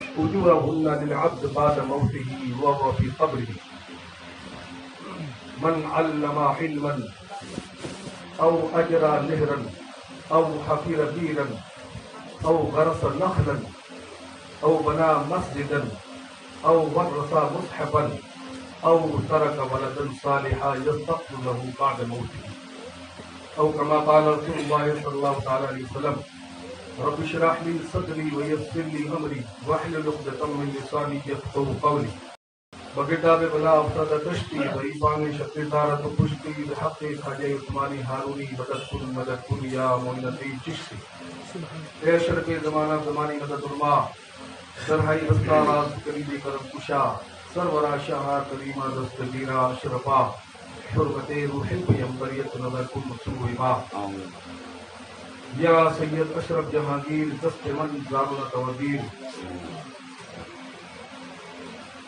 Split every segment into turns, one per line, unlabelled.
أجورهن للعبد بعد موته وهو في قبره من علم علما أو أجرى نهرا أو حفر بيرا أو غرس نخلا أو بنى مسجدا أو ورث مصحفا أو ترك ولدا صالحا يستغفر له بعد موته أو كما قال رسول الله صلى الله عليه وسلم رب اشرح لي صدري ويسر لي أمري واحلل عقدة من لساني يفقهوا قولي بغداد بلا افراد تشتی ضعیفان شق دارت و پشتی بحق خواجہ عثمانی ہارونی مدد کن یا معینتی چشتی اے اشرف زمانہ زمانی مدد علماء سرہائی رستہ راز کلیدی کرم کشا سرورا شاہ کریمہ دستگیرہ اشرفا حرمت روح پیمبریت نظر کن مصروع ما یا سید اشرف جہانگیر دست من زارون توزیر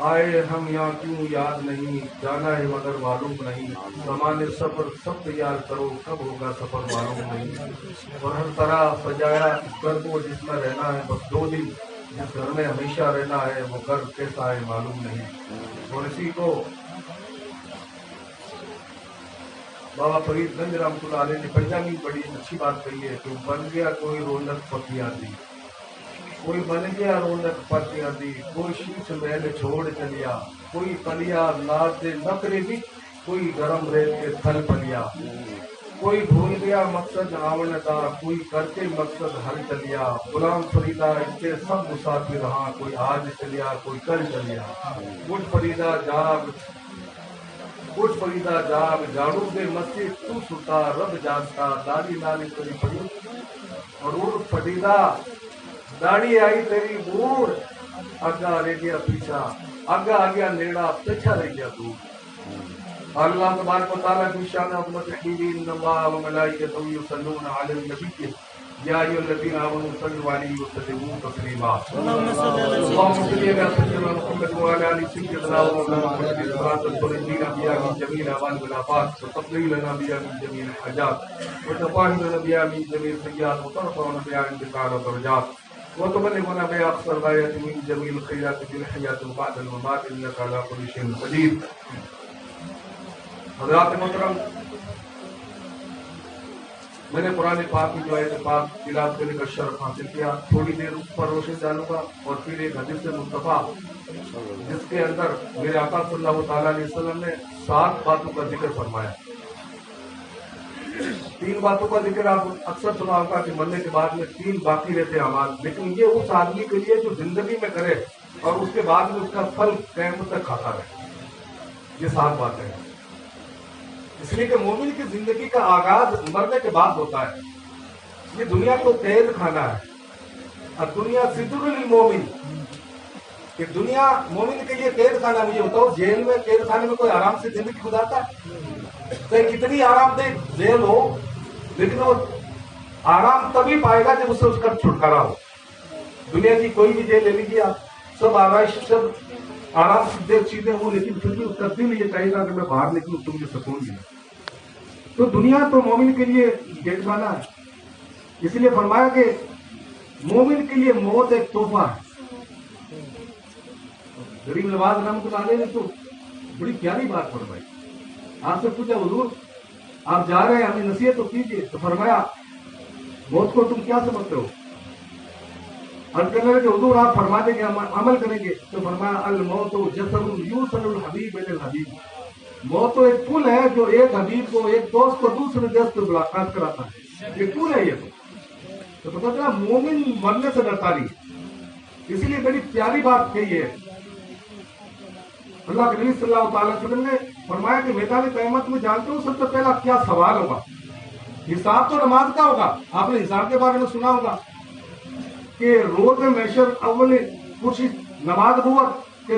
آئے ہم یہاں کیوں یاد نہیں جانا ہے مگر معلوم نہیں زمانے سفر سب تیار کرو کب ہوگا سفر معلوم نہیں اور ہر طرح سجایا اس گھر کو جس میں رہنا ہے بس 2 دن جس گھر میں ہمیشہ رہنا ہے وہ گھر کیسا ہے معلوم نہیں اور اسی کو بابا فرید گنج رحمۃ اللہ علیہ نے پنجابی بڑی اچھی بات کہی ہے کہ بن گیا کوئی رونق پکیا دی کوئی بن گیا رونق پتیاں دی کوئی شیش محل چھوڑ چلیا کوئی پلیا ناز دے نکرے بھی کوئی گرم ریت کے تھل پلیا کوئی بھول گیا مقصد آون دا کوئی کر کے مقصد حل چلیا غلام فریدہ اس کے سب مسافر رہا کوئی آج چلیا کوئی کل چلیا اٹھ فریدہ جاگ جاڑو دے مسجد تو ستا رب جانتا داڑھی نالی کری پڑی اور اٹھ فریدہ داڑھی آئی تیری بور اگا رہ گیا پیچھا آگا آ گیا نیڑا پیچھا رہ گیا دور اللہ تبارک و تعالیٰ کی شان عظمت ہے ان اللہ و ملائکتہ یصلون علی النبی یا ایھا الذین آمنوا صلوا علیہ وسلموا تسلیما اللهم صل علی سیدنا محمد وعلی آل سیدنا محمد صلاۃ تنجینا بها من جميع الاحوال والآفات وتقضي لنا بها من جميع الحاجات وتطهرنا بها من جميع السيئات وترفعنا بها عندك اعلى الدرجات وتبلغنا بها اقصى الغايات من جميع الخيرات في الحياة وبعد الممات انك على كل شيء قدير. حضرات محترم، میں نے قرآن پاک کی جو آیت پاک تلاوت کرنے کا شرف حاصل کیا. تھوڑی دیر اس پر روشنی ڈالوں گا اور پھر ایک حدیث مصطفیٰ جس کے اندر میرے آقا صلی اللہ تعالیٰ علیہ وسلم نے 7 باتوں کا ذکر فرمایا. 3 باتوں کا ذکر آپ اکثر سنا ہوگا کہ مرنے کے بعد میں 3 باقی رہتے اعمال، لیکن یہ اس آدمی کے لیے جو زندگی میں کرے اور اس کے بعد میں اس کا پھل قیامت تک کھاتا رہے. یہ 7 باتیں ہیں. اس لیے کہ مومن کی زندگی کا آغاز مرنے کے بعد ہوتا ہے. یہ دنیا کو قید خانہ ہے اور دنیا ستر للمومن، کہ دنیا مومن کے لیے قید خانہ. مجھے بتاؤ جیل میں قید خانے میں کوئی آرام سے زندگی گزارتا ہے؟ کتنی آرام دہ جیل ہو لیکن وہ آرام تبھی پائے گا جب اس سے اس کا چھٹکارا ہو. دنیا کی کوئی بھی جیل لے لیجیے آپ، سب آرائش سب آرام سے چیزیں ہوں، لیکن پھر بھی اس کا دل یہ کہے گا کہ میں باہر نکلوں تو مجھے سکون ملے. تو دنیا تو مومن کے لیے قید خانہ ہے. اس لیے فرمایا کہ مومن کے لیے موت ایک تحفہ ہے. غریب نواز رحمۃ اللہ علیہ نے تو بڑی پیاری بات فرمائی. آپ سے پوچھا حضور آپ جا رہے ہیں ہمیں نصیحت تو کیجیے، تو فرمایا موت کو تم کیا سمجھتے ہو؟ عرض کرنے لگے کہ حضور آپ فرما دیں گے ہم عمل کریں گے. تو فرمایا الموت جسر یوصل الحبیب الی الحبیب. موت تو ایک پل ہے جو ایک حبیب کو، ایک دوست کو دوسرے دوست کو ملاقات کراتا ہے. یہ پل ہے. یہ تو پتہ چلا مومن مرنے سے ڈرتا نہیں. اسی لیے بڑی پیاری بات کہی ہے. اللہ کے نبی صلی اللہ تعالی وسلم نے فرمایا کہ میدان قیامت میں جانتے ہو سب سے پہلا کیا سوال ہوگا؟ حساب تو نماز کا ہوگا. آپ نے حساب کے بارے میں سنا ہوگا کہ روز محشر اول پرسی نماز نبوت کہ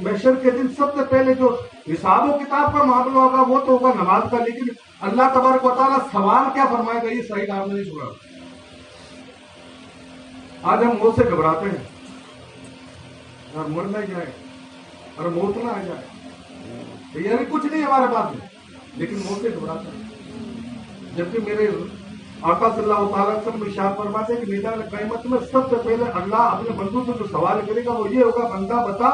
محشر کے دن سب سے پہلے جو حساب و کتاب کا معاملہ ہوگا وہ تو ہوگا نماز کا. لیکن اللہ تبارک و تعالیٰ سوال کیا فرمائے گا یہ صحیح آپ نے نہیں سنا. آج ہم موت سے گھبراتے ہیں اور مر نہ جائے اور موت نہ آ جائے، یعنی کچھ نہیں ہمارے پاس میں، لیکن موت سے گھبراتے ہیں. جبکہ میرے آقا صلی اللہ تعالیٰ وسلم ارشاد فرماتے ہیں کہ میدان قیامت میں سب سے پہلے اللہ اپنے بندوں سے جو سوال کرے گا وہ یہ ہوگا، بندہ بتا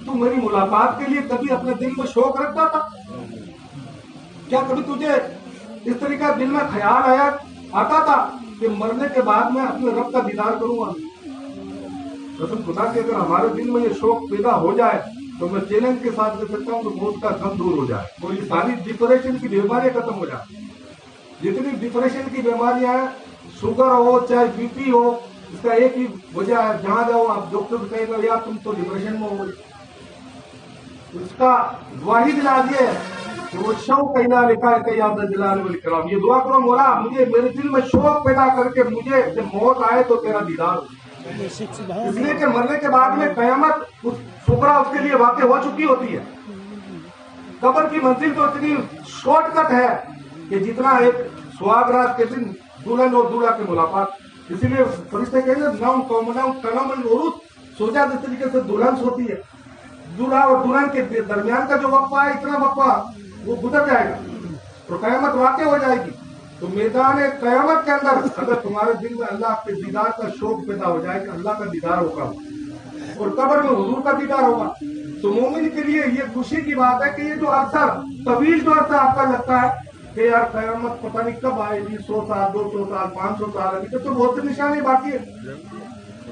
تو میری ملاقات کے لیے کبھی اپنے دل میں شوق رکھتا تھا؟ کیا کبھی تجھے اس طریقہ دل میں خیال آتا تھا کہ مرنے کے بعد میں اپنے رب کا دیدار کروں گا؟ قسم خدا کہ اگر ہمارے دل میں یہ شوق پیدا ہو جائے تو میں چیلنج کے ساتھ کہہ سکتا ہوں کہ موت کا غم دور ہو جائے، اور یہ ساری ڈپریشن کی بیماریاں ختم ہو جائیں۔ جتنی ڈپریشن کی بیماریاں ہیں، شوگر ہو چاہے بی پی ہو، اس کا ایک ہی وجہ ہے، جہاں جاؤ آپ ڈاکٹر کہے گا یا تم تو ڈپریشن میں ہو گئی۔ اس کا واحد علاج یہ ہے کہ وہ شوق پیدا لکھا ہے کہ یا جلال والاکرام، یہ دعا کرو مولا مجھے میرے دل میں شوق پیدا کر کے مجھے جب موت آئے تو تیرا دیدار ہو۔ اس لیے کہ مرنے کے بعد میں قیامت شکرا اس کے لیے واقع ہو چکی ہوتی ہے۔ قبر کی منزل تو اتنی شارٹ کٹ ہے کہ جتنا ایک سہاگ رات کے دن دلہن اور دولہا کی ملاقات، اسی لیے فرشتے کہیں گے نوم کلم العروس، سوچا جس طریقے سے دلہن سوتی ہے، دولہا اور دلہن کے درمیان کا جو وقفہ ہے اتنا وقفہ وہ گزر جائے گا اور قیامت واقع ہو جائے گی۔ تو میدان قیامت کے اندر اگر تمہارے دل میں اللہ کے دیدار کا شوق پیدا ہو جائے کہ اللہ کا دیدار ہوگا اور قبر میں حضور کا دیدار ہوگا، تو مومن کے لیے یہ خوشی کی بات ہے کہ یہ جو عرصہ طویل جو عرصہ آپ کا لگتا ہے کہ یار قیامت پتہ نہیں کب آئے گی، 100 سال 200 سال 500 سال، ابھی تو بہت سی نشانی باقی ہے۔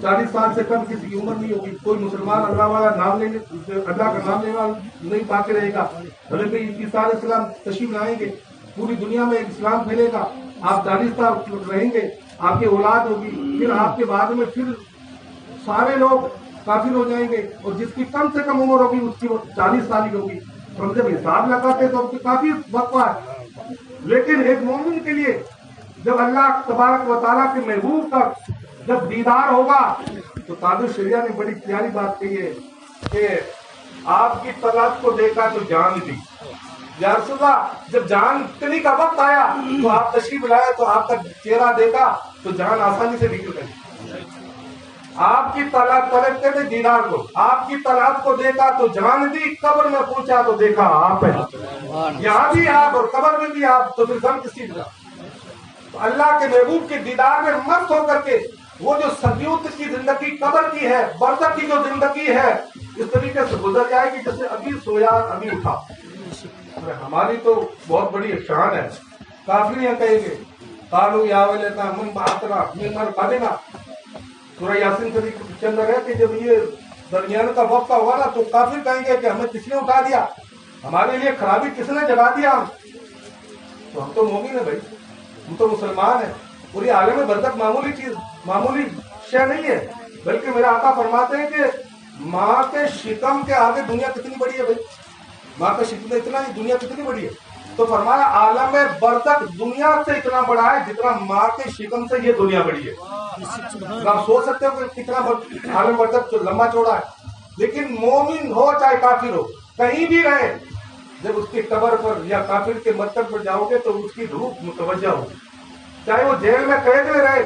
40 سال سے کم کسی کی عمر نہیں ہوگی، کوئی مسلمان اللہ والا نام لینے اللہ کا نام لینے والا نہیں باقی رہے گا۔ حضرت عیسیٰ علیہ السلام تشریف لائیں گے، پوری دنیا میں اسلام پھیلے گا، آپ دانستہ رہیں گے، آپ کی اولاد ہوگی، پھر آپ کے بعد میں پھر سارے لوگ کافر ہو جائیں گے، اور جس کی کم سے کم عمر ہوگی اس کی 40 سال کی ہوگی۔ ہم جب حساب لگاتے تو کافی وقفہ ہے، لیکن ایک مومن کے لیے جب اللہ تبارک و تعالیٰ کے محبوب کا جب دیدار ہوگا تو تاج الشریعہ نے بڑی پیاری بات کہی ہے کہ آپ کی طلعت کو دیکھا تو جان دی۔ یا رسول اللہ جب جان نکلنے کا وقت آیا تو آپ تشریف لائے تو آپ کا چہرہ دیکھا تو جان آسانی سے نکل گئی۔ آپ کی طلعت طلب کہتے دیدار کو، آپ کی طلعت کو دیکھا تو جان دی، قبر میں پوچھا تو دیکھا آپ ہے، یہاں بھی آپ اور قبر میں بھی آپ، تو پھر غم کس چیز کا؟ تو اللہ کے محبوب کے دیدار میں مست ہو کر کے وہ جو صدیوں کی زندگی قبر کی ہے، برزخ کی جو زندگی ہے، اس طریقے سے گزر جائے گی جیسے ابھی سویا ابھی اٹھا۔ ہماری تو بہت بڑی شان ہے، کافر یہ کہیں گے قالوا یا ویلتنا من بعثنا من مرقدنا، سورہ یاسین شریف کے اندر ہے کہ جب یہ درمیان کا وقفہ ہوا نا تو کافر کہیں گے کہ ہمیں کس نے اٹھا دیا، ہمارے لیے خرابی کس نے جگا دیا۔ تو ہم تو مومن ہیں بھائی، ہم تو مسلمان ہیں، اور یہ عالم برزخ معمولی چیز معمولی شے نہیں ہے، بلکہ میرا آقا فرماتے ہیں کہ ماں کے شکم کے آگے دنیا کتنی بڑی ہے بھائی، ماں کا شکم اتنا ہی، دنیا کتنی بڑی ہے۔ تو فرمایا عالم برزخ دنیا سے اتنا بڑا ہے جتنا ماں کے شکم سے یہ دنیا بڑی ہے۔ آپ سوچ سکتے ہو کہ کتنا عالم برزخ لمبا چوڑا ہے، لیکن مومن ہو چاہے کافر ہو کہیں بھی رہے، جب اس کی قبر پر یا کافر کے مکتب پر جاؤ گے تو اس کی روح متوجہ ہوگی، چاہے وہ جیل میں قید میں رہے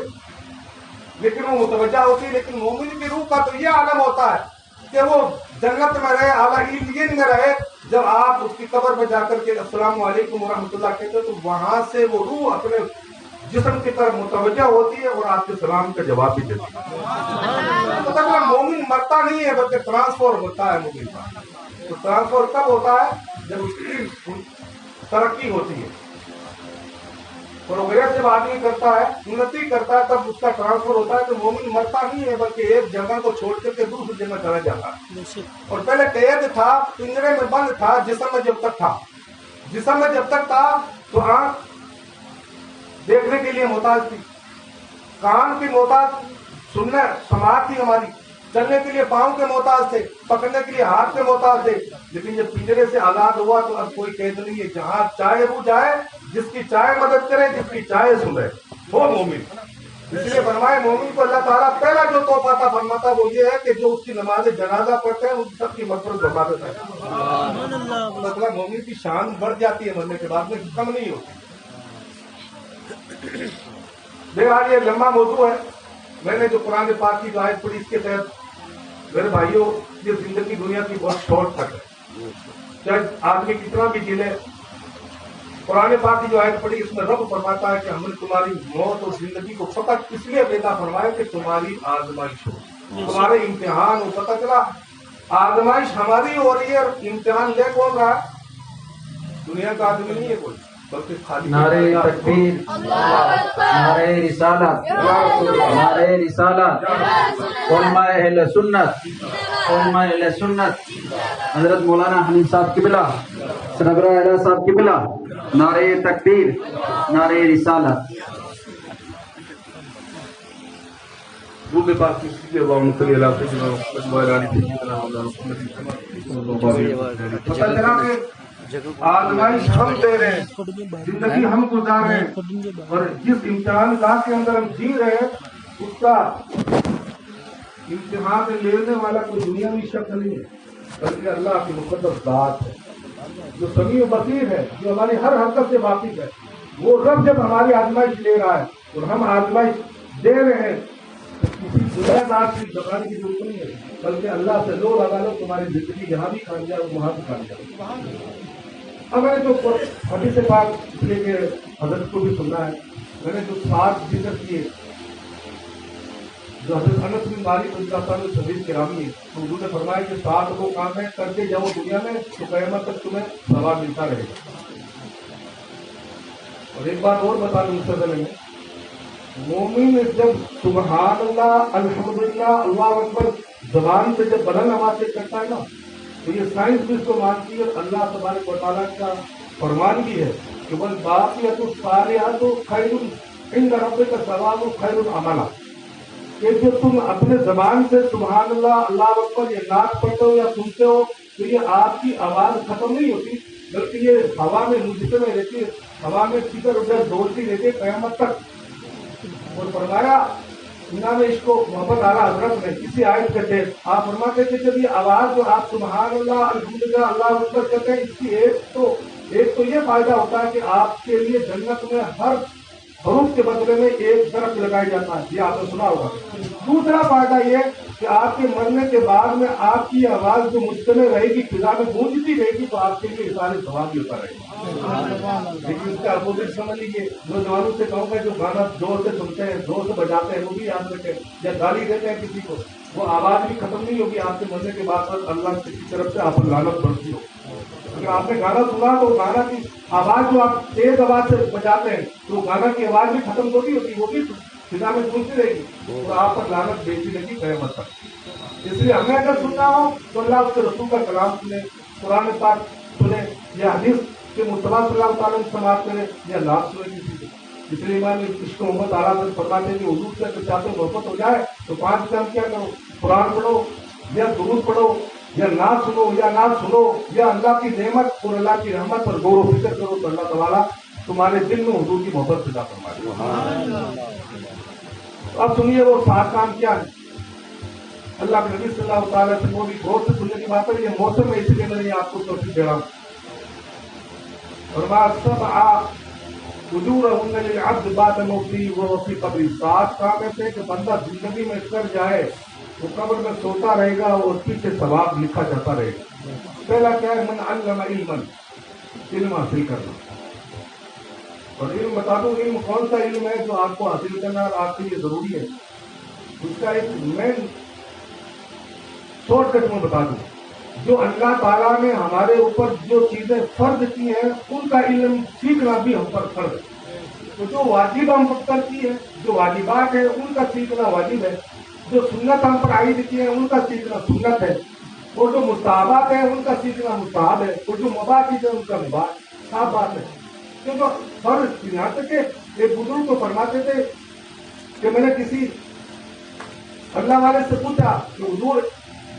لیکن وہ متوجہ ہوتی ہے۔ لیکن مومن کی روح کا تو یہ عالم ہوتا ہے کہ وہ جنت میں رہے، اعلیٰ علین میں رہے، جب آپ اس کی قبر میں جا کر کے السلام علیکم ورحمۃ اللہ کہتے ہیں تو وہاں سے وہ روح اپنے جسم کی طرف متوجہ ہوتی ہے اور آپ کے سلام کا جواب بھی دیتی ہے۔ مطلب مومن مرتا نہیں ہے بلکہ ٹرانسفر ہوتا ہے مومن کا۔ تو ٹرانسفر کب ہوتا ہے؟ جب اس کی ترقی ہوتی ہے، پروگریس جب آدمی کرتا ہے، انتی کرتا ہے، تب اس کا ٹرانسفر ہوتا ہے۔ تو مومن مرتا نہیں ہے بلکہ ایک جگہ کو چھوڑ کر کے دوسری جگہ چلا جاتا ہے۔ اور پہلے قید تھا، پنجرے میں بند تھا، جسم میں جب تک تھا، جسم میں جب تک تھا تو آنکھ دیکھنے کے لیے محتاج تھی، کان کی محتاج، سننے سماعت تھی ہماری، چلنے کے لیے پاؤں کے محتاج تھے، پکڑنے کے لیے ہاتھ کے محتاج تھے۔ لیکن جب پنجرے سے آزاد ہوا تو اب کوئی قید نہیں ہے، جہاں چاہے وہ جائے، جس کی چاہے مدد کرے، جس کی چاہے سنے، وہ مومن۔ اس لیے فرمائے مومن کو اللہ تعالیٰ پہلا جو تحفہ عطا فرماتا وہ یہ ہے کہ جو اس کی نماز جنازہ پڑھتے ہیں ان سب کی مغفرت فرما دیتا ہے۔ مطلب مومن کی شان بڑھ جاتی ہے، مرنے کے بعد میں کم نہیں ہوتی۔ بہرحال یہ لمبا موضوع ہے، میں نے جو قرآن پاک کی جو آیت پڑھی اس کے تحت میرے بھائیوں یہ زندگی دنیا کی بہت شارٹ کٹ ہے، چاہے آدمی کتنا بھی جیلے قرآن پاک کی جو آیت پڑھی اس میں رب فرماتا ہے کہ ہم نے تمہاری موت اور زندگی کو فقط اس لیے پیدا فرمایا کہ تمہاری آزمائش ہو، تمہارے امتحان ہو۔ پتہ چلا آزمائش ہماری ہو رہی ہے اور امتحان لے کون رہا ہے؟ دنیا کا آدمی نہیں ہے کوئی، بلکہ خالی
نعرہ تکبیر، نعرہ رسالت، نعرہ رسالت، علماء اہل سنت، علماء اہل سنت، حضرت مولانا حنیف صاحب قبلہ، سربراہ اعلیٰ صاحب قبلہ، نعرہ تکبیر، نعرہ رسالت۔
روح پاک کی سیدھے اللہم صلی اللہ علیہ وسلم۔ پتہ چلا کہ آزمائش ہم دے رہے ہیں، زندگی ہم گزار رہے ہیں، اور جس امتحان گاہ کے اندر ہم جی رہے ہیں اس کا امتحان لینے والا کوئی دنیاوی شخص نہیں ہے، بلکہ اللہ کی مقدس ذات ہے جو سمیع و بصیر ہے، جو ہماری ہر حرکت سے واقف ہے۔ وہ رب جب ہماری آزمائش لے رہا ہے اور ہم آزمائش دے رہے ہیں، کسی دنیا دار کی گھبرانے کی ضرورت نہیں ہے، بلکہ اللہ سے لو لگا لو، تمہاری زندگی جہاں بھی کامیاب ہو وہاں بھی کامیاب۔ اب میں نے جو حدیث پاک لے کے حضرت کو بھی سننا ہے، میں نے جو 7 ذکر کیے جو حضرت انس بن مالک رضی اللہ عنہ حدیث کے راوی ہیں، تو انہوں نے فرمایا کہ 7 وہ کام ہے کرتے جاؤ دنیا میں تو قیامت تک تمہیں ثواب ملتا رہے گا۔ اور ایک بات اور بتا دوں اس سے پہلے میں، مومن جب سبحان اللہ الحمدللہ اللہ اکبر زبان سے جب بلند آواز سے کرتا ہے نا، تو یہ سائنس بھی اس کو مانتی ہے، اور اللہ تبارک و تعالیٰ کا فرمان بھی ہے کہ والباقیات الصالحات خیر عند ربک ثواب خیر عملا، کہ جو تم اپنے زبان سے سبحان اللہ اللہ اکبر یہ نعت پڑھتے ہو یا سنتے ہو تو یہ آپ کی آواز ختم نہیں ہوتی، بلکہ یہ ہوا میں مجتمع رہتی ہے، ہوا میں ادھر ادھر دوڑتی رہتی ہے قیامت تک۔ اور فرمایا امام عشق و محمد اعلیٰ حضرت نے کسی آیت کے تحت آپ فرماتے تھے جب یہ آواز جو آپ سبحان اللہ الحمدللہ اللہ اکبر کہتے ہیں، اس کی ایک تو یہ فائدہ ہوتا ہے کہ آپ کے لیے جنت میں ہر حروف کے بدلے میں ایک درخت لگایا جاتا ہے، یہ آپ نے سنا ہوگا۔ دوسرا فائدہ یہ کہ آپ کے مرنے کے بعد میں آپ کی آواز جو مجتمع رہے گی، فضا میں گونجتی رہے گی، تو آپ کے لیے اثار ثواب بھی ہوتا رہے گا۔ لیکن اس کا اپوزٹ سمجھ لیجیے، نوجوانوں سے کہوں گا جو گانا زور سے سنتے ہیں زور سے بجاتے ہیں وہ بھی یاد رکھیں، یا گالی دیتے ہیں کسی کو، وہ آواز بھی ختم نہیں ہوگی، آپ کے مرنے کے بعد اللہ کی طرف سے آپ پر لعنت بڑھتی ہو۔ اگر آپ نے گانا سنا تو گانا کی آواز جو آپ تیز آواز سے بجاتے ہیں تو گانا کی آواز بھی ختم ہوتی ہوتی، وہ بھی فضا میں گونجتی رہے گی اور آپ پر لعنت بھیجتی رہے گی قیامت تک۔ اس لیے ہمیں اگر سننا ہو تو اللہ اس کے رسول کا کلام سنیں، قرآن پاک سنیں، یا حدیث کے مصطفیٰ صلی اللہ تعالیٰ سماعت کریں، یا نعت سنیں کسی سے۔ اس لیے امام عشق محمد اعلیٰ سے فرماتے ہیں کہ حضور سے اگر چاہتے محبت ہو جائے تو 5 کام کیا کرو، قرآن پڑھو یا درود پڑھو یا نعت سنو یا نعت سنو یا اللہ کی نعمت اور اللہ کی رحمت پر غور و فکر کرو، تو اللہ تعالیٰ تمہارے دل میں حضور کی محبت پیدا فرمائے۔ اب سنیے وہ 7 کام کیا ہے۔ اللہ کے نبی صلی اللہ تعالیٰ سے وہ بھی غور سے سننے کی بات ہے، یہ موسم میں اسی لیے میں نے آپ کو توفیق دے رہا ہوں۔ فرمایا 7 اجورہن للعبد بعد موتہ وہو فی قبرہ، 7 کام ایسے کہ بندہ زندگی میں کر جائے وہ قبر میں سوتا رہے گا اور پیچھے ثواب لکھا جاتا رہے گا۔ پہلا کیا ہے؟ من علم علما، علم حاصل کرنا۔ اور علم بتا دوں علم کون سا علم ہے جو آپ کو حاصل کرنا اور آپ کے لیے ضروری ہے، اس کا ایک مین شارٹ کٹ میں بتا دوں، جو اللہ تعالیٰ نے ہمارے اوپر جو چیزیں فرض کی ہیں ان کا علم سیکھنا بھی ہم پر فرض ہے۔ تو جو واجب ہم پر کی ہے، جو واجبات ہیں ان کا سیکھنا واجب ہے، جو سنت ہم پر عائد کی ہے ان کا سیکھنا سنت ہے، اور جو مستحبات ہیں ان کا سیکھنا مستحب ہے، اور جو مباح چیزیں ان کا مباح صاف بات ہے۔ کیونکہ فرض یہاں تک کہ ایک بزرگ کو فرماتے تھے کہ میں نے کسی اللہ والے سے پوچھا کہ حضور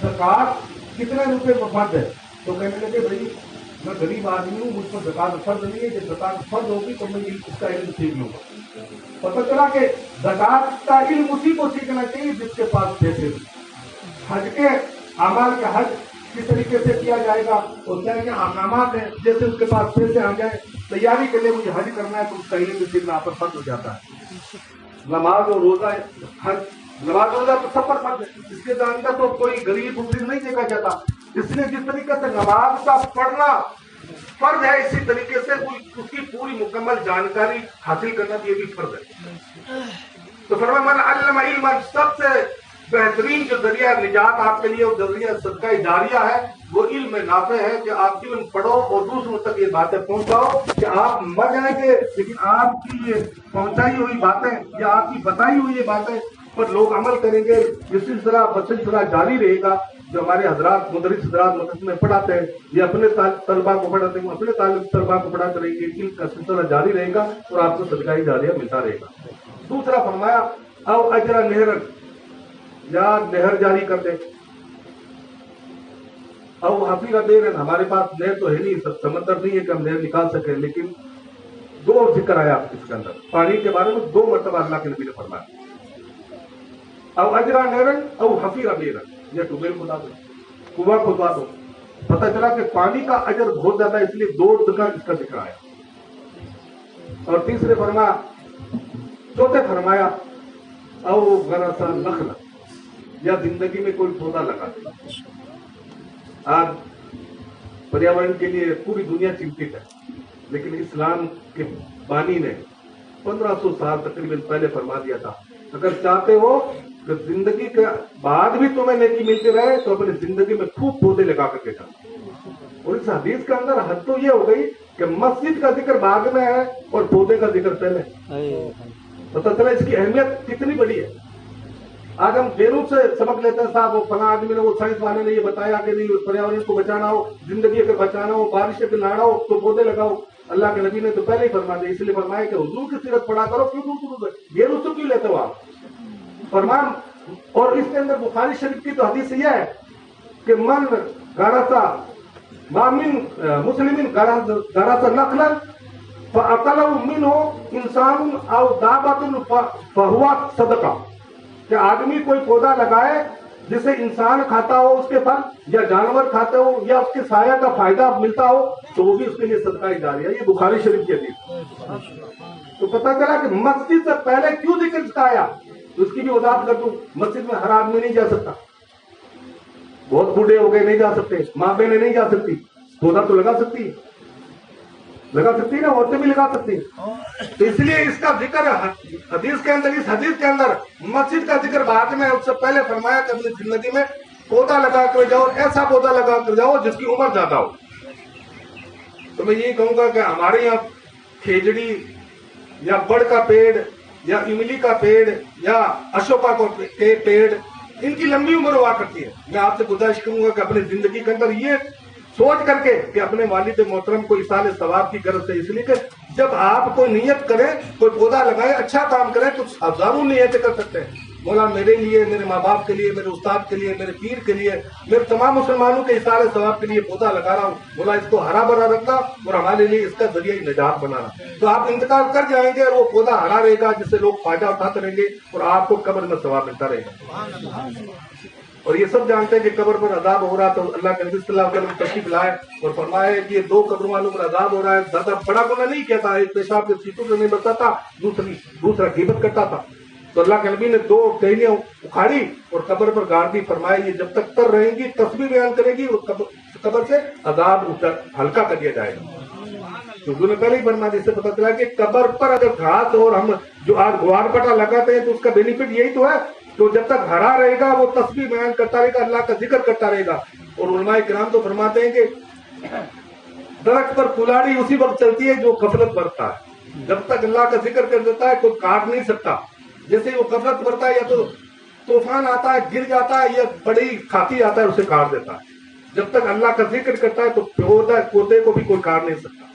زکوٰۃ کتنے روپے میں فرض ہے؟ تو کہنے لگے بھائی میں غریب آدمی ہوں، مجھ پر زکوٰۃ فرض نہیں ہے، جب زکوٰۃ فرض ہوگی تو میں اس کا علم سیکھ لوں گا۔ پتہ چلا کہ زکوٰۃ کا علم اسی کو سیکھنا چاہیے جس کے پاس پیسے ہوں۔ حج کے اعمال کا حج کس طریقے سے کیا جائے گا، اور کیا کیا احکامات ہیں، جیسے اس کے پاس پیسے آ جائیں تیاری کے لیے مجھے حج کرنا ہے تو اس کا علم بھی سیکھنا آپ پر فرض ہو جاتا ہے۔ نماز اور روزہ حج، نماز روزہ تو سب پر فرض ہے، اس کے اندر تو کوئی غریب مسلم نہیں دیکھا جاتا۔ اس لیے جس طریقے سے نماز کا پڑھنا فرض ہے اسی طریقے سے اس کی پوری مکمل جانکاری حاصل کرنا بھی یہ بھی فرض ہے. تو فرمایا من علم علما، سب سے بہترین جو ذریعہ نجات آپ کے لیے اور ذریعہ صدقہ جاریہ ہے وہ علم نافع ہے کہ آپ علم پڑھو اور دوسروں تک یہ باتیں پہنچاؤ کہ آپ مر جائیں گے لیکن آپ کی یہ پہنچائی ہوئی باتیں یا آپ کی بتائی ہوئی یہ باتیں پر لوگ عمل کریں گے. یہ سلسلہ جاری رہے گا. جو ہمارے حضرات مدرس حضرات مدرسے میں پڑھاتے ہیں یہ اپنے طلبا کو پڑھاتے ہیں، اپنے طلبا کو پڑھاتے رہیں گے. علم کا سلسلہ جاری رہے گا اور آپ کو صدقہ جاریہ ملتا رہے گا. دوسرا فرمایا او اجرا نہرن، یا نہر جاری کر دے. او حفیظ بئرن، ہمارے پاس نہر تو ہے نہیں، سمندر نہیں ہے کہ ہم نہر نکال سکیں، لیکن دو ذکر آیا اس کے اندر پانی کے بارے میں 2 مرتبہ اللہ کے نبی نے فرمایا او اجرا نہرن او حفیظ بئرن، یہ ٹوبیل کھدا دو، کنواں کھدوا دو. پتہ چلا کہ پانی کا اجر بہت زیادہ ہے، اس لیے 2 جگہ اس کا ذکر آیا. اور تیسرے فرمایا، چوتھے فرمایا او غرس نخل، یا زندگی میں کوئی پودا لگا دے. آج پریاورن کے لیے پوری دنیا چنتت ہے، لیکن اسلام کے بانی نے 1500 سال تقریباً پہلے فرما دیا تھا اگر چاہتے ہو کہ زندگی کے بعد بھی تمہیں نیکی ملتی رہے تو اپنی زندگی میں خوب پودے لگا کر کے جاؤ. اور اس حدیث کے اندر حد تو یہ ہو گئی کہ مسجد کا ذکر بعد میں ہے اور پودے کا ذکر پہلے. پتہ چلا اس کی اہمیت کتنی بڑی ہے. آج ہم بیروت سے سبق لیتے ہیں، صاحب وہ فلاں آدمی نے وہ سائنس والے نے یہ بتایا کہ نہیں پریاورن کو بچانا ہو، زندگی اگر بچانا ہو، بارش اگر لانا ہو تو پودے لگاؤ. اللہ کے نبی نے تو پہلے ہی فرما دیا، اس لیے فرمایا کہ حضور کی سیرت پڑھا کرو. کیوں بیروت کیوں لیتے ہو آپ فرمان. اور اس کے اندر بخاری شریف کی تو حدیث یہ ہے کہ من غرسا مامن مسلم غرسا نخلا فاکلہ منہ انسان او دابۃ فہو صدقہ، کہ آدمی کوئی پودا لگائے جسے انسان کھاتا ہو اس کے پھل، یا جانور کھاتے ہو، یا اس کے سایہ کا فائدہ ملتا ہو تو وہ بھی اس کے لیے صدقہ جاریہ ہے. یہ بخاری شریف کی حدیث. تو پتہ چلا کہ مسجد سے پہلے کیوں ذکر کا آیا، اس کی بھی وضاحت کر دوں. مسجد میں ہر آدمی نہیں جا سکتا، بہت بوڑھے ہو گئے نہیں جا سکتے، ماں بہنیں نہیں جا سکتی، پودا تو لگا سکتی نا، عورتیں بھی لگا سکتی. تو اس لیے اس کا ذکر حدیث کے اندر، اس حدیث کے اندر مسجد کا ذکر بعد میں، اس سے پہلے فرمایا کہ اپنی زندگی میں پودا لگا کر جاؤ، ایسا پودا لگا کر جاؤ جس کی عمر زیادہ ہو. تو میں یہی کہوں گا کہ ہمارے یہاں کھیجڑی یا بڑ کا پیڑ یا املی کا پیڑ یا اشوکا کے پیڑ، ان کی لمبی عمر ہوا کرتی ہے. میں آپ سے گزارش کروں گا کہ اپنی زندگی کے اندر یہ سوچ کر کے کہ اپنے والد محترم کو ایصال ثواب کی غرض سے، اس لیے کہ جب آپ کوئی نیت کریں، کوئی پودا لگائیں، اچھا کام کریں تو ہزاروں نیتیں کر سکتے ہیں. مولا میرے لیے، میرے ماں باپ کے لیے، میرے استاد کے لیے، میرے پیر کے لیے، میرے تمام مسلمانوں کے ایصال ثواب کے لیے پودا لگا رہا ہوں. مولا اس کو ہرا بھرا رکھنا اور ہمارے لیے اس کا ذریعہ نجات بنانا. تو آپ انتقال کر جائیں گے اور وہ پودا ہرا رہے گا جس سے لوگ فائدہ اٹھاتے رہیں گے اور آپ کو قبر میں ثواب ملتا رہے گا. اور یہ سب جانتے ہیں کہ قبر پر عذاب ہو رہا، تو اللہ کے نبی صلی اللہ علیہ وسلم تشریف لائے اور فرمائے کہ یہ 2 قبروں والوں پر عذاب ہو رہا ہے. زیادہ بڑا گناہ نہیں کیا تھا، ایک پیشاب کے سیٹوں سے نہیں بچتا تھا، دوسرا غیبت کرتا تھا. تو اللہ کے نبی نے 2 ٹہنیاں اکھاڑی اور قبر پر گاڑ دی. فرمایا یہ جب تک تر رہیں گی تسبیح بیان کرے گی اور قبر سے عذاب ہلکا کر دیا جائے گا. تو نے پہلے ہی فرما دیا. اس سے پتہ چلا کہ قبر پر اگر گھاس اور ہم جو آج گوار پٹا لگاتے ہیں تو اس کا بینیفٹ یہی تو ہے، تو جب تک ہرا رہے گا وہ تسبیح بیان کرتا رہے گا، اللہ کا ذکر کرتا رہے گا. اور علماء کرام تو فرماتے ہیں کہ درخت پر کلاڑی اسی وقت چلتی ہے جو غفلت برتا ہے. جب تک اللہ کا ذکر کر دیتا ہے کوئی کاٹ نہیں سکتا. جیسے وہ غفلت برتا ہے یا تو طوفان آتا ہے گر جاتا ہے یا بڑی کھاتی آتا ہے اسے کاٹ دیتا ہے. جب تک اللہ کا ذکر کرتا ہے تو پودے کو بھی کوئی کاٹ نہیں سکتا.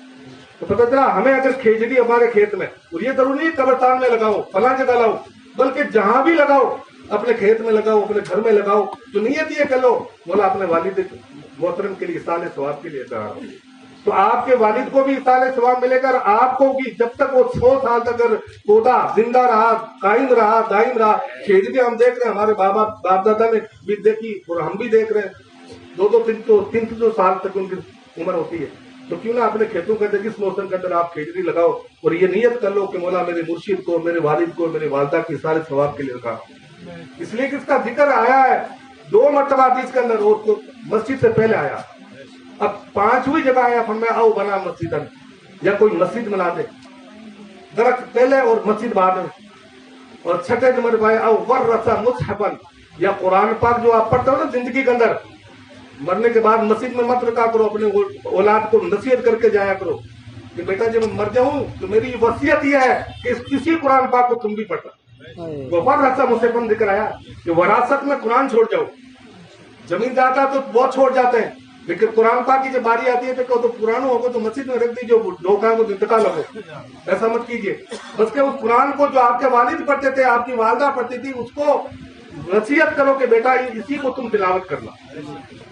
تو پتہ چلا ہمیں اگر کھیجڑی ہمارے کھیت میں، اور یہ ضروری نہیں قبرستان میں لگاؤ، فلاں جگہ لاؤ، بلکہ جہاں بھی لگاؤ، اپنے کھیت میں لگاؤ، اپنے گھر میں لگاؤ، تو نیت یہ کر لو مولا اپنے والد محترم کے لیے ایصال ثواب کے لیے کہا رہا ہوں. تو آپ کے والد کو بھی ایصال ثواب ملے گا، آپ کو بھی. جب تک وہ 100 سال تک اگر پودا زندہ رہا، قائم رہا، دائم رہا. کھیجڑی ہم دیکھ رہے ہیں، ہمارے باپ دادا نے بھی دیکھی اور ہم بھی دیکھ رہے ہیں، 2-3 سال تک ان کی عمر ہوتی ہے. تو کیوں نہ اپنے کھیتوں کے اندر اس موسم کے اندر آپ کھیجڑی لگاؤ اور یہ نیت کر لو کہ مولا میرے مرشد کو، میرے والد کو، میرے والدہ کی ایصال ثواب کے لیے لگا. اس لیے کہ اس کا ذکر آیا ہے 2 مرتبہ حدیث کے اندر، اور مسجد سے پہلے آیا. اب پانچویں جگہ آیا فرمایا او بنا مسجدن، یا کوئی مسجد بنا دے، درخت پہلے اور مسجد بعد میں. اور چھٹے نمبر پہ آیا او ورث مصحفن، یا قرآن پاک جو آپ پڑھتے ہو نا زندگی کے اندر، مرنے کے بعد مسجد میں مت رکھا کرو، اپنے اولاد کو نصیحت کر کے جایا کرو کہ بیٹا جب میں مر جاؤں تو میری وصیت یہ ہے کہ اسی قرآن پاک کو تم بھی پڑھنا. وہ ورثہ مصحفن ذکر آیا کہ وراثت میں قرآن چھوڑ جاؤ. زمین جاتا تو بہت چھوڑ جاتے ہیں، لیکن قرآن پاک کی جب باری آتی ہے تو کہو تو پرانا ہوگا تو مسجد میں رکھ دیجیے، دو کام کو انتقال ہو. ایسا مت کیجیے، بس کہ اس قرآن کو جو آپ کے والد پڑھتے تھے، آپ کی والدہ پڑھتی تھی، اس کو نصیحت کرو کہ بیٹا اسی کو تم تلاوت کرنا.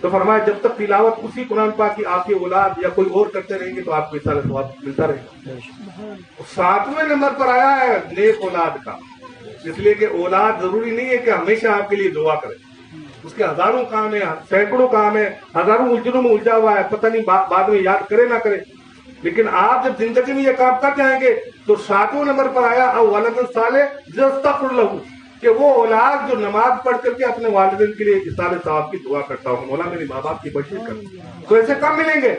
تو فرمایا جب تک تلاوت اسی قرآن پاک کی آپ کی اولاد یا کوئی اور کرتے رہیں گے تو آپ کو سارا ثواب ملتا رہے گا. 7ویں نمبر پر آیا ہے نیک اولاد کا، اس لیے کہ اولاد ضروری نہیں ہے کہ ہمیشہ آپ کے لیے دعا کرے، اس کے ہزاروں کام ہے، سینکڑوں کام ہے، ہزاروں الجھنوں میں الجھا ہوا ہے، پتہ نہیں بعد میں یاد کرے نہ کرے. لیکن آپ جب زندگی میں یہ کام کر جائیں گے تو 7ویں نمبر پر آیا او ولد صالح یستغفر لہ، کہ وہ اولاد جو نماز پڑھ کر کے اپنے والدین کے لیے اصالہ ثواب کی دعا کرتا ہوں، مولا میرے ماں باپ کی بخشش کر. تو ایسے کم ملیں گے.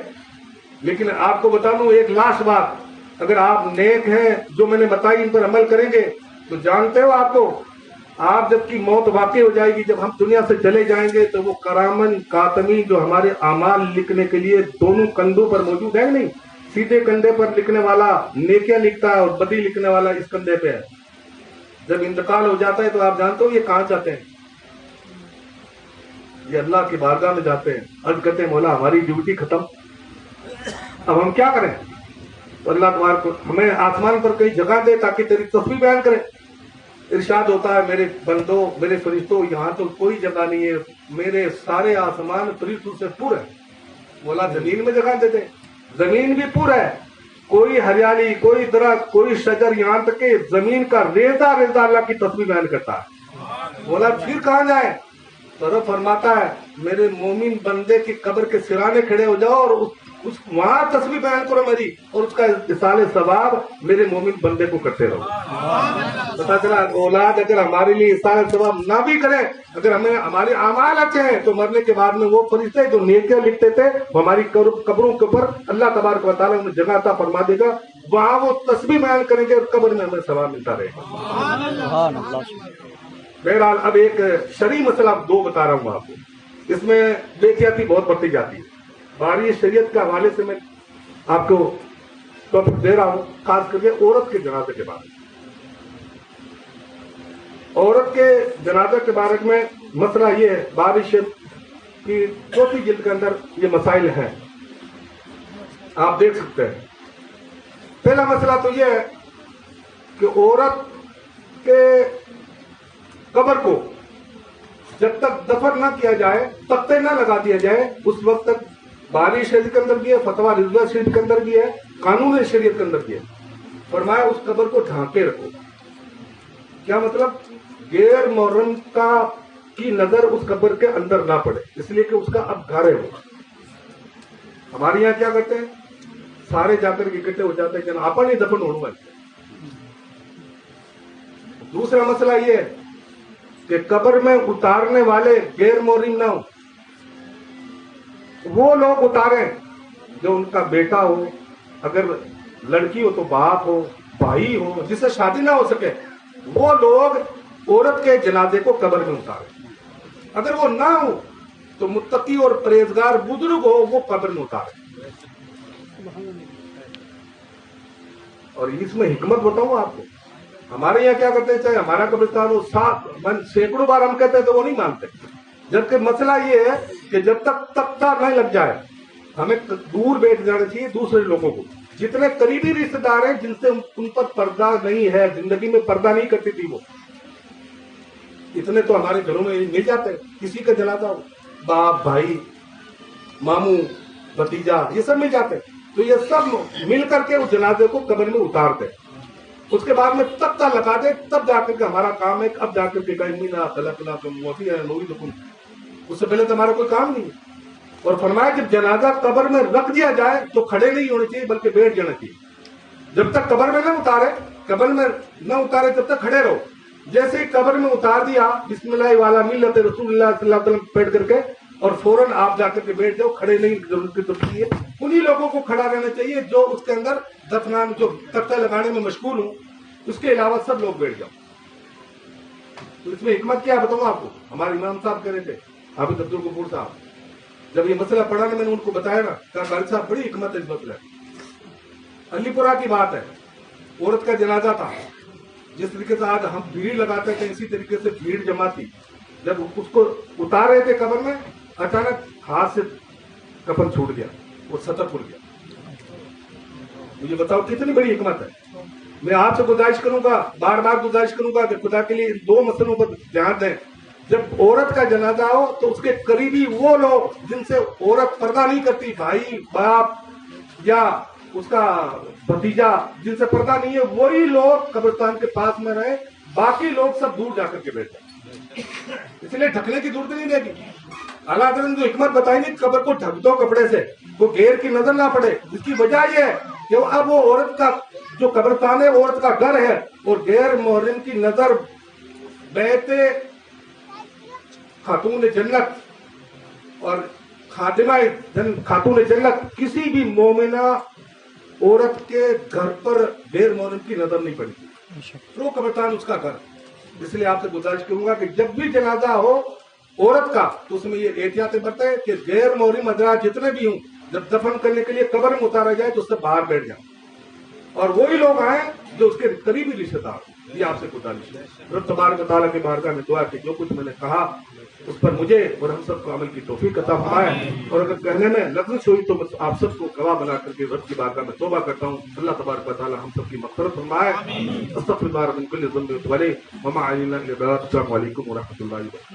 لیکن آپ کو بتا دوں ایک لاسٹ بات، اگر آپ نیک ہیں جو میں نے بتائی ان پر عمل کریں گے تو جانتے ہو آپ جب کی موت واقع ہو جائے گی، جب ہم دنیا سے چلے جائیں گے تو وہ کرامن کاتمی جو ہمارے اعمال لکھنے کے لیے دونوں کندھوں پر موجود ہے، نہیں سیدھے کندھے پر لکھنے والا نیکیاں لکھتا ہے اور بدی لکھنے والا اس کندھے پہ ہے. جب انتقال ہو جاتا ہے تو آپ جانتے ہو یہ کہاں جاتے ہیں؟ یہ اللہ کی بارگاہ میں جاتے ہیں. عرض کرتے ہیں مولا ہماری ڈیوٹی ختم، اب ہم کیا کریں؟ تو اللہ تبارک کو ہمیں آسمان پر کئی جگہ دے تاکہ تیری تصویر بیان کریں. ارشاد ہوتا ہے میرے بندوں میرے فرشتوں یہاں تو کوئی جگہ نہیں ہے، میرے سارے آسمان فرشتوں سے پورے. مولا زمین میں جگہ دیتے، زمین بھی پورا ہے، کوئی ہریالی کوئی درخت کوئی شجر، یہاں تک کہ زمین کا ریزہ ریزہ اللہ کی تصویر بیان کرتا ہے. مولا پھر کہاں جائیں؟ تو رب فرماتا ہے میرے مومن بندے کی قبر کے سرانے کھڑے ہو جاؤ اور وہاں تصویر بیان کرو میری، اور اس کا اصالہ ثواب میرے مومن بندے کو کرتے رہو. پتا چلا اولاد اگر ہمارے لیے اصالہ ثواب نہ بھی کرے، اگر ہمیں ہمارے اعمال اچھے ہیں تو مرنے کے بعد میں وہ فرشتے جو نیکیاں لکھتے تھے وہ ہماری قبروں کے اوپر اللہ تبارک و تعالیٰ انہیں جگہ عطا فرما دے گا، وہاں وہ تسبیح بیان کریں گے اور قبر میں ہمیں ثواب ملتا رہے گا. بہرحال اب ایک شرعی مسئلہ 2 بتا رہا ہوں آپ کو، اس میں بے احتیاطی بہت بڑھتی جاتی ہے. باری شریعت کے حوالے سے میں آپ کو ٹاپک دے رہا ہوں، خاص کر کے عورت کے جنازے کے بارے میں. عورت کے جنازے کے بارے میں مسئلہ یہ ہے، بارش کی 4 جلد کے اندر یہ مسائل ہیں، آپ دیکھ سکتے ہیں. پہلا مسئلہ تو یہ ہے کہ عورت کے قبر کو جب تک دفن نہ کیا جائے، تختے نہ لگا دیا جائے، اس وقت تک باری شریعت کے اندر بھی ہے، فتویٰ رضویہ شریعت کے اندر بھی ہے، قانون شریعت کے اندر بھی ہے. فرمایا اس قبر کو ڈھانکے رکھو. کیا مطلب؟ غیر محرم کی نظر اس قبر کے اندر نہ پڑے، اس لیے کہ اس کا اب گھر ہے وہ. ہمارے یہاں کیا کرتے ہیں، سارے جا کر اکٹھے ہو جاتے ہیں کہ آپن ہی دفن ہونا. دوسرا مسئلہ یہ ہے کہ قبر میں اتارنے والے غیر محرم نہ ہو. وہ لوگ اتاریں جو ان کا بیٹا ہو، اگر لڑکی ہو تو باپ ہو بھائی ہو جس سے شادی نہ ہو سکے، وہ لوگ عورت کے جنازے کو قبر میں اتاریں. اگر وہ نہ ہو تو متقی اور پرہیزگار بزرگ ہو وہ قبر میں اتاریں. اور اس میں حکمت بتاؤں آپ کو، ہمارے یہاں کیا کرتے ہیں، چاہے ہمارا قبرستان ہو 700 بار ہم کہتے ہیں تو وہ نہیں مانتے. جبکہ مسئلہ یہ ہے کہ جب تک تختہ نہ لگ جائے ہمیں دور بیٹھ جانا چاہیے دوسرے لوگوں کو. جتنے قریبی رشتے دار ہیں جن سے ان پر پردہ نہیں ہے، زندگی میں پردہ نہیں کرتی تھی وہ، اتنے تو ہمارے گھروں میں مل جاتے ہیں. کسی کا جنازہ ہو، باپ بھائی ماموں بھتیجا یہ سب مل جاتے ہیں، تو یہ سب مل کر کے اس جنازے کو قبر میں اتارتے ہیں. اس کے بعد میں تختہ لگا دے، تب جا کر کے ہمارا کام ہے، اب جا کر کے اس سے پہلے تو ہمارا کوئی کام نہیں. اور فرمایا جب جنازہ قبر میں رکھ دیا جائے تو کھڑے نہیں ہونے چاہیے بلکہ بیٹھ جانا چاہیے. جب تک قبر میں نہ اتارے جب تک کھڑے رہو. جیسے ہی قبر میں اتار دیا بسم اللہ والا ملت رسول اللہ صلی اللہ علیہ وسلم پیٹ کر کے اور فوراً آپ جا کر کے بیٹھ جاؤ, کھڑے نہیں ضرورت کی ضرورت نہیں ہے. انہی لوگوں کو کھڑا رہنا چاہیے جو اس کے اندر دفنان جو تختہ لگانے میں مشغول ہوں, اس کے علاوہ سب لوگ بیٹھ جاؤ. تو اس میں حکمت کیا بتاؤں آپ کو. ہمارے امام صاحب کہہ رہے تھے, حافظ عبد الغفور صاحب, جب یہ مسئلہ پڑھا نا میں نے ان کو بتایا نا, کہا قاری صاحب بڑی حکمت ہے اس مسئلہ. علی پورہ کی بات ہے, عورت کا جنازہ تھا. جس طریقے سے آج ہم بھیڑ لگاتے تھے اسی طریقے سے بھیڑ جمع تھی. جب اس کو اتار رہے تھے قبر میں, اچانک ہاتھ سے کفن چھوٹ گیا, وہ سطر کھل گیا. مجھے بتاؤ کتنی بڑی حکمت ہے. میں آپ سے گزارش کروں گا, بار بار گزارش کروں گا کہ خدا کے لیے ان دو مسئلوں پر دھیان دیں. جب عورت کا جنازہ ہو تو اس کے قریبی وہ لوگ جن سے عورت پردہ نہیں کرتی, بھائی باپ یا اس کا بھتیجا جن سے پردہ نہیں ہے, وہی لوگ قبرستان کے پاس میں رہے, باقی لوگ سب دور جا کر کے بیٹھے. اس لیے ڈھکنے کی ضرورت نہیں رہے گی. اللہ تعالیٰ نے جو حکمت بتائی نہیں, قبر کو ڈھک دو کپڑے سے, وہ غیر کی نظر نہ پڑے. اس کی وجہ یہ ہے کہ اب وہ عورت کا جو قبرستان ہے عورت کا گھر ہے, اور غیر محرم کی نظر بیت خاتون جنت اور خاتمہ خاتون جنت کسی بھی مومنہ عورت کے گھر پر غیر محرم کی نظر نہیں پڑی. تو قبرستان اس کا گھر. اس لیے آپ سے گزارش کروں گا کہ جب بھی جنازہ ہو عورت کا تو اس میں یہ احتیاطیں برتیں کہ غیر محرم حضرات جتنے بھی ہوں, جب دفن کرنے کے لیے قبر میں اتارا جائے تو اس سے باہر بیٹھ جائیں, اور وہی لوگ آئیں جو اس کے قریبی رشتے دار. یہ آپ سے گزارش ہے. رب تبارک و تعالیٰ کی بارگاہ میں دعا کہ جو کچھ میں نے کہا اس پر مجھے اور ہم سب کو عمل کی توفیق عطا فرمائے, اور اگر کہنے میں لفظ ہوئی تو میں آپ سب کو گواہ بنا کر کے رب کی بارگاہ میں توبہ کرتا ہوں. اللہ تبارک و تعالیٰ ہم سب کی مغفرت فرمائے. استغفر اللہ من کل ذنب و وما علینا الا البلاغ. السلام علیکم ورحمۃ اللہ وبرکاتہ.